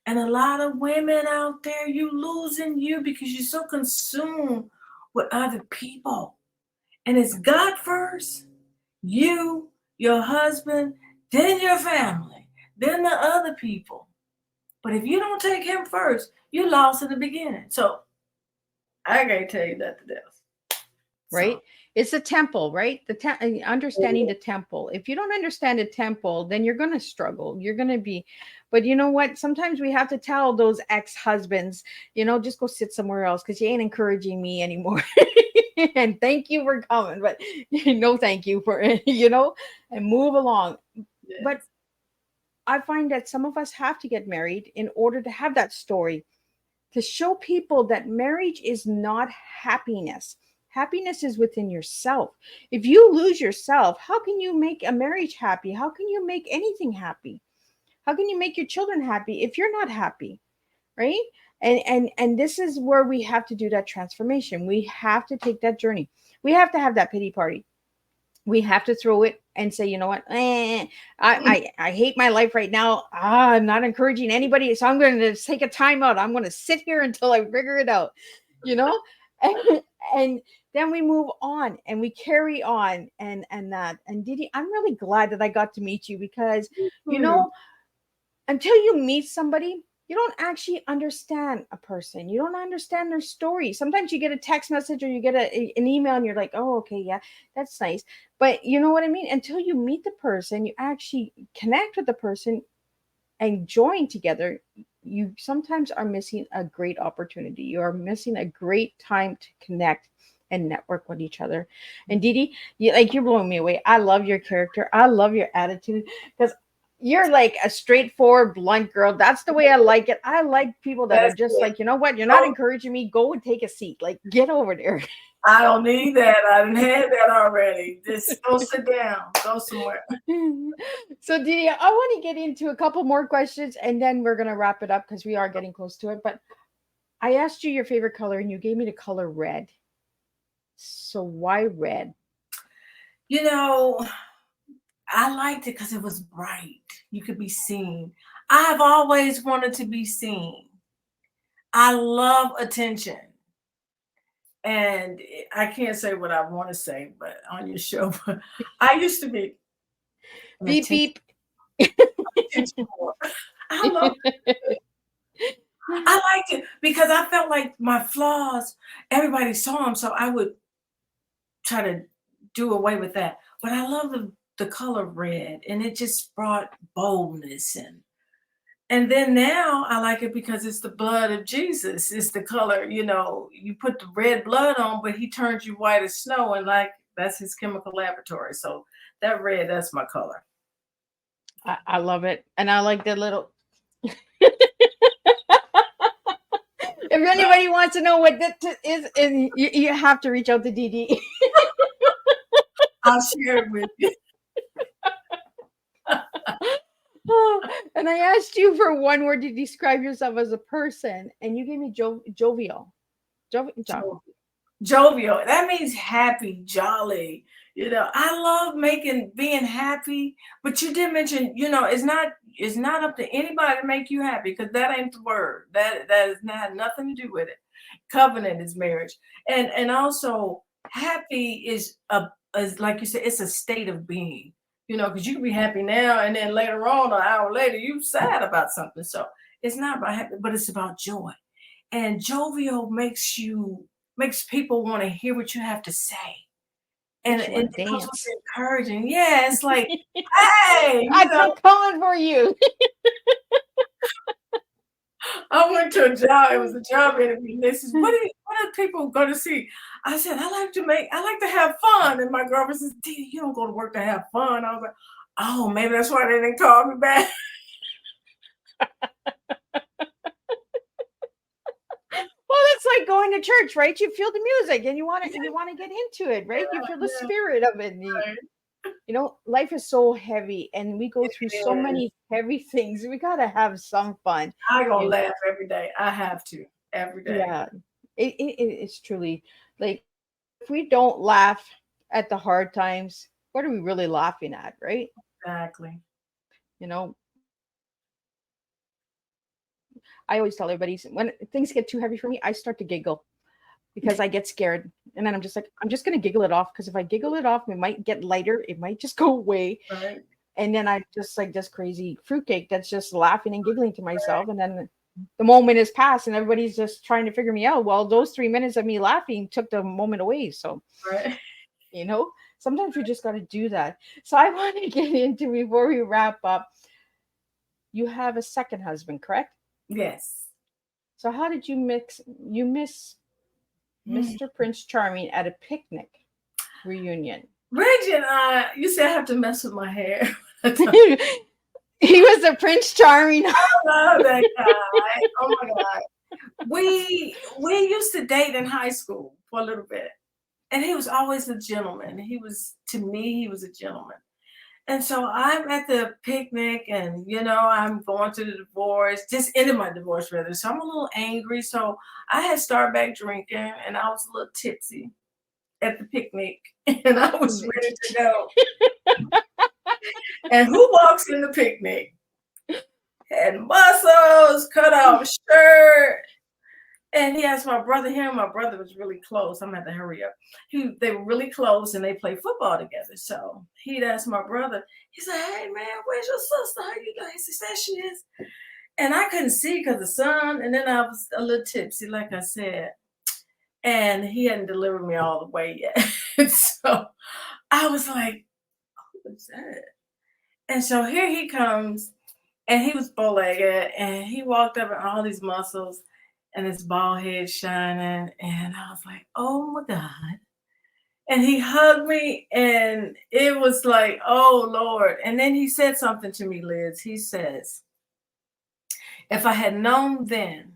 And a lot of women out there, you losing you because you're so consumed with other people. And it's God first, you, your husband, then your family, then the other people. But if you don't take him first, you lost in the beginning. So I can't tell you nothing else. Right? So It's a temple, right? Understanding the temple. If you don't understand the temple, then you're going to struggle. You're going to be, but you know what? Sometimes we have to tell those ex-husbands, just go sit somewhere else because you ain't encouraging me anymore. And thank you for coming, but no, thank you for it, and move along. But yes. I find that some of us have to get married in order to have that story, to show people that marriage is not happiness. Happiness is within yourself. If you lose yourself, how can you make a marriage happy? How can you make anything happy? How can you make your children happy if you're not happy? Right? And this is where we have to do that transformation. We have to take that journey. We have to have that pity party. We have to throw it and say, you know what? I hate my life right now. I'm not encouraging anybody, so I'm going to take a time out. I'm going to sit here until I figure it out, you know. And then we move on and we carry on, and DeeDee, I'm really glad that I got to meet you because, you Hmm. know, until you meet somebody, you don't actually understand a person. You don't understand their story. Sometimes you get a text message or you get an email and you're like, oh, okay, yeah, that's nice. But you know what I mean? Until you meet the person, you actually connect with the person and join together, you sometimes are missing a great opportunity. You are missing a great time to connect and network with each other. And DeeDee, you're blowing me away. I love your character. I love your attitude because you're like a straightforward, blunt girl. That's the way I like it. I like people that are That's just it. like, you know what? You're not Don't, encouraging me. Go and take a seat. Like, get over there. I don't need that. I didn't have that already. Just go sit down. Go somewhere. So, DeeDee, I want to get into a couple more questions and then we're going to wrap it up because we are getting close to it. But I asked you your favorite color and you gave me the color red. So why red? You know, I liked it because it was bright. You could be seen. I've always wanted to be seen. I love attention. And I can't say what I want to say, but on your show, but I used to be an Beep attention, beep. attention whore. I love I liked it because I felt like my flaws, everybody saw them, so I would try to do away with that. But I love the color red, and it just brought boldness and then now I like it because it's the blood of Jesus. It's the color, you put the red blood on, but he turns you white as snow, and like that's his chemical laboratory. So that red, that's my color. I love it. And I like the little. If anybody wants to know what that is, and you have to reach out to DeeDee. I'll share it with you. And I asked you for one word to describe yourself as a person, and you gave me jovial. Jovial. That means happy, jolly. I love being happy, but you did mention, it's not up to anybody to make you happy because that ain't the word. That is not nothing to do with it. Covenant is marriage. And also happy is like you said, it's a state of being. Because you can be happy now and then later on, an hour later, you sad about something. So it's not about happy, but it's about joy. And jovial makes people want to hear what you have to say. And Makes you want it to comes with dance. encouraging. Yeah, it's like, hey, I'm coming for you. I went to a job, it was a job interview. And they says, what are people going to see? I said, I like to have fun. And my girlfriend says, Dee, you don't go to work to have fun. I was like, oh, maybe that's why they didn't call me back. Well, it's like going to church, right? You feel the music and you want to get into it, right? You feel the Yeah, spirit of it. Life is so heavy and we go through so yeah. many heavy things. We got to have some fun. I gonna You laugh every day. I have to every day. Yeah. It's truly like if we don't laugh at the hard times, what are we really laughing at, right? Exactly. You know, I always tell everybody when things get too heavy for me, I start to giggle because I get scared. And then I'm just like, I'm just going to giggle it off, because if I giggle it off, it might get lighter. It might just go away. Right. And then I'm just like this crazy fruitcake that's just laughing and giggling to myself. And then the moment is past and everybody's just trying to figure me out. Well, those 3 minutes of me laughing took the moment away. So, Right. sometimes we just got to do that. So I want to get into, before we wrap up, you have a second husband, correct? Yes. So how did you miss Mr. Prince Charming at a picnic reunion? Reggie and I, you say I have to mess with my hair. He was a Prince Charming. I love that guy. Oh my God. We used to date in high school for a little bit. And he was always a gentleman. To me, he was a gentleman. And so I'm at the picnic and, I'm going through the divorce, just ended my divorce rather. So I'm a little angry. So I had started back drinking and I was a little tipsy at the picnic and I was ready to go. And who walks in the picnic? Had muscles, cut off shirt. And he asked my brother, my brother was really close. I'm gonna have to hurry up. They were really close and they played football together. So he'd ask my brother, he said, "Hey man, where's your sister? How you doing?" He said, "There she is." And I couldn't see because the sun, and then I was a little tipsy, like I said. And he hadn't delivered me all the way yet. So I was like, who is that? And so here he comes, and he was bow-legged, and he walked up in all these muscles and his bald head shining. And I was like, oh my God. And he hugged me, and it was like, oh Lord. And then he said something to me, Liz. He says, if I had known then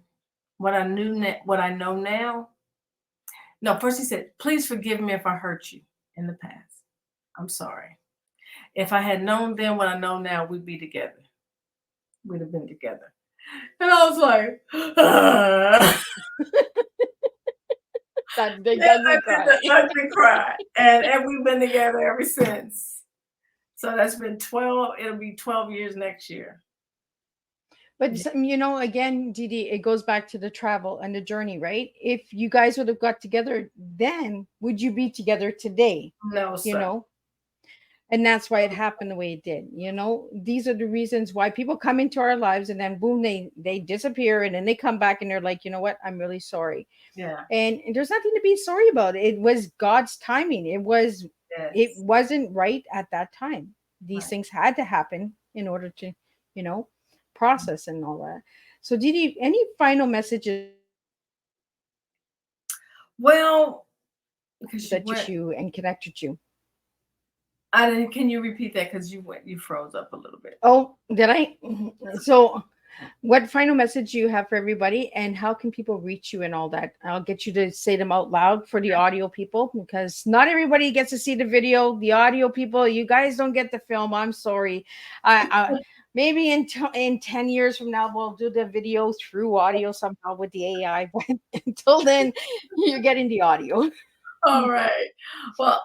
what I know now. No, first he said, please forgive me if I hurt you in the past. I'm sorry. If I had known then what I know now, we'd be together. We'd have been together. And I was like, That big ugly cry. And we've been together ever since. So that's been 12, it'll be 12 years next year. But again, DeeDee, it goes back to the travel and the journey, right? If you guys would have got together then, would you be together today? No, sir. And that's why it happened the way it did. These are the reasons why people come into our lives and then boom, they disappear, and then they come back and they're like, you know what? I'm really sorry. Yeah. And there's nothing to be sorry about. It was God's timing. It wasn't right at that time. These things had to happen in order to, process and all that. So DeeDee, any final messages well that you and connected you? I didn't. Can you repeat that? Because you froze up a little bit. Oh, did I? So what final message do you have for everybody, and how can people reach you and all that? I'll get you to say them out loud for the audio people, because not everybody gets to see the video. The audio people, you guys don't get the film. I'm sorry. Maybe in 10 years from now, we'll do the video through audio somehow with the AI. But until then, you're getting the audio. All right. Well,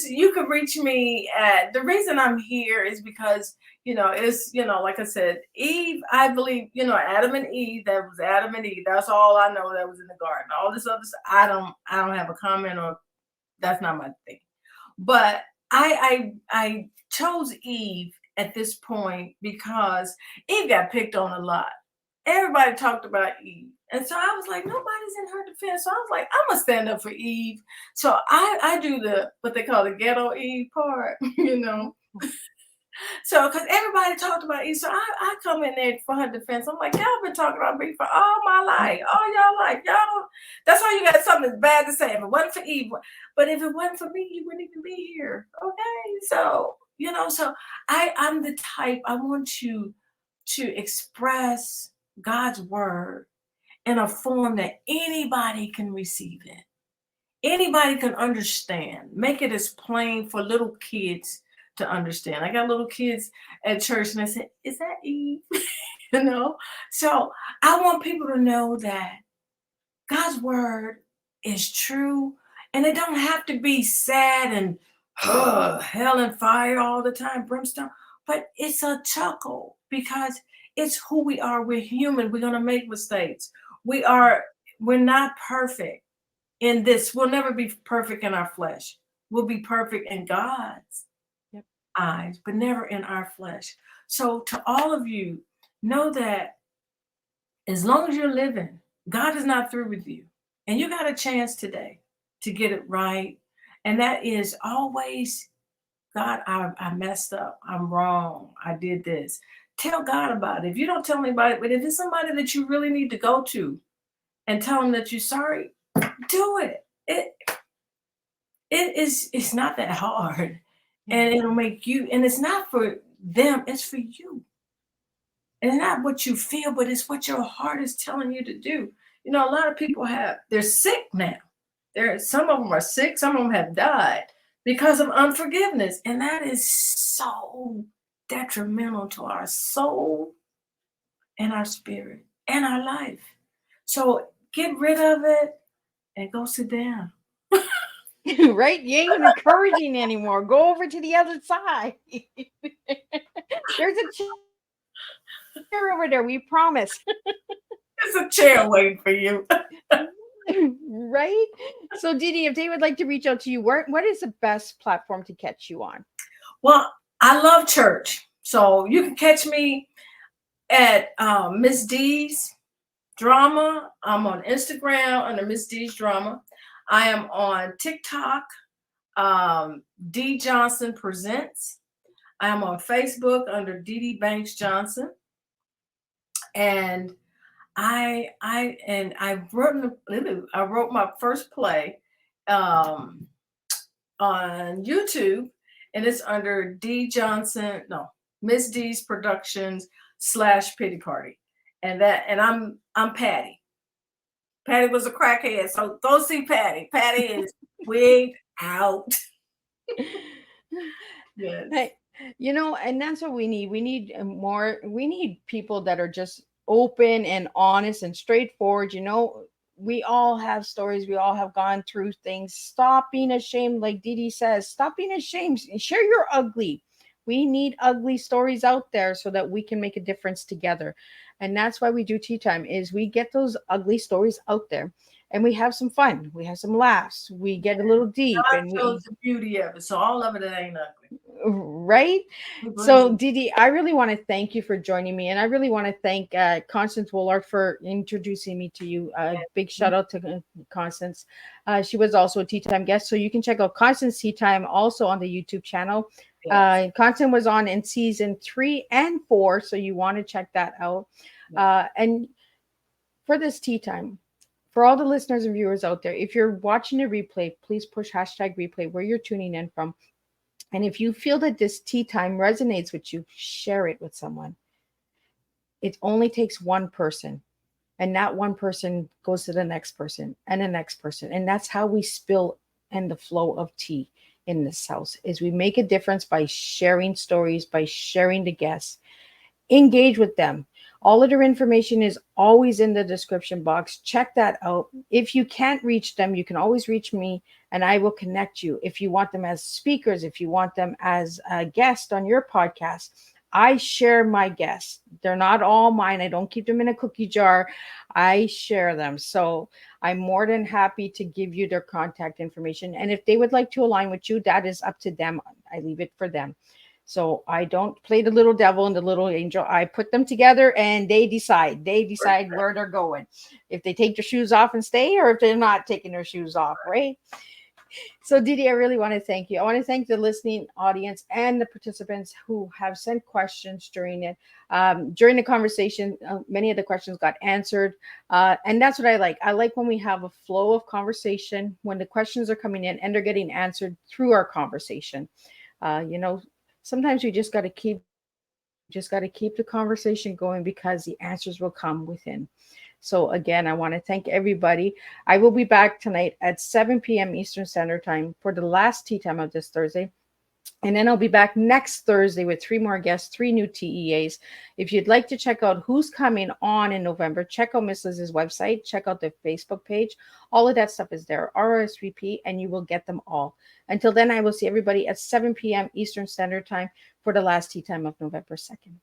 you can reach me at, the reason I'm here is because, it's, like I said, Eve, I believe, Adam and Eve, that was Adam and Eve. That's all I know that was in the garden. All this other stuff, I don't have a comment, or that's not my thing. But I chose Eve at this point because Eve got picked on a lot. Everybody talked about Eve. And so I was like, nobody's in her defense. So I was like, I'm going to stand up for Eve. So I do what they call the ghetto Eve part, So, because everybody talked about Eve. So I come in there for her defense. I'm like, y'all been talking about me for all my life. All y'all life. Y'all don't, that's why you got something bad to say. If it wasn't for Eve. But if it wasn't for me, you wouldn't even be here. Okay. So, so I'm the type, I want you to express God's word in a form that anybody can receive it. Anybody can understand. Make it as plain for little kids to understand. I got little kids at church and I said, is that Eve? So I want people to know that God's word is true, and it don't have to be sad and hell and fire all the time, brimstone, but it's a chuckle, because It's who we are. We're human. We're going to make mistakes. We're not perfect in this. We'll never be perfect in our flesh. We'll be perfect in God's Yep. eyes, but never in our flesh. So to all of you, know that as long as you're living, God is not through with you. And you got a chance today to get it right. And that is always, God, I messed up. I'm wrong. I did this. Tell God about it. If you don't tell anybody, but if it's somebody that you really need to go to and tell them that you're sorry, do it. It's not that hard. And it'll make you, and it's not for them, it's for you. And it's not what you feel, but it's what your heart is telling you to do. You know, a lot of people they're sick now. Some of them are sick, some of them have died because of unforgiveness. And that is so detrimental to our soul and our spirit and our life. So get rid of it and go sit down. Right? You ain't encouraging anymore. Go over to the other side. There's a chair over there. We promise. There's a chair waiting for you. Right? So, DeeDee, if they would like to reach out to you, what is the best platform to catch you on? Well, I love church. So you can catch me at Miss D's Drama. I'm on Instagram under Miss D's Drama. I am on TikTok, D Johnson Presents. I am on Facebook under DeeDee Banks Johnson. And I wrote my first play on YouTube, and it's under Miss D's Productions / Pity Party. And I'm Patty. Patty was a crackhead, so go see Patty. Patty is wigged out. Yes. Hey, and that's what we need. We need we need people that are just open and honest and straightforward. We all have stories. We all have gone through things. Stop being ashamed. Like DeeDee says, stop being ashamed. Share your ugly. We need ugly stories out there so that we can make a difference together. And that's why we do Tea Time, is we get those ugly stories out there and we have some fun. We have some laughs. We get a little deep. God and shows the beauty of it. So all of it ain't ugly. Right? So, DeeDee, I really want to thank you for joining me. And I really want to thank Constance Woolard for introducing me to you. Big shout out to Constance. She was also a Tea Time guest. So you can check out Constance Tea Time also on the YouTube channel. Yes. Constance was on in season 3 and 4. So you want to check that out. Yes. And for this Tea Time, for all the listeners and viewers out there, if you're watching a replay, please push #replay where you're tuning in from. And if you feel that this Tea Time resonates with you, share it with someone. It only takes one person. And that one person goes to the next person and the next person. And that's how we spill and the flow of tea in this house, is we make a difference by sharing stories, by sharing the guests. Engage with them. All of their information is always in the description box. Check that out. If you can't reach them, you can always reach me and I will connect you. If you want them as speakers, if you want them as a guest on your podcast, I share my guests. They're not all mine. I don't keep them in a cookie jar. I share them. So I'm more than happy to give you their contact information. And if they would like to align with you, that is up to them. I leave it for them. So I don't play the little devil and the little angel. I put them together and they decide. They decide where they're going. If they take their shoes off and stay, or if they're not taking their shoes off, right? So DeeDee, I really want to thank you. I want to thank the listening audience and the participants who have sent questions during it. During the conversation, many of the questions got answered. And that's what I like. I like when we have a flow of conversation, when the questions are coming in and they're getting answered through our conversation. Sometimes we just got to keep the conversation going, because the answers will come within. So again, I want to thank everybody. I will be back tonight at 7 p.m. Eastern Standard Time for the last Tea Time of this Thursday. And then I'll be back next Thursday with 3 more guests, 3 new TEAs. If you'd like to check out who's coming on in November, check out Miss Liz's website, check out the Facebook page. All of that stuff is there, RSVP, and you will get them all. Until then, I will see everybody at 7 p.m. Eastern Standard Time for the last Tea Time of November 2nd.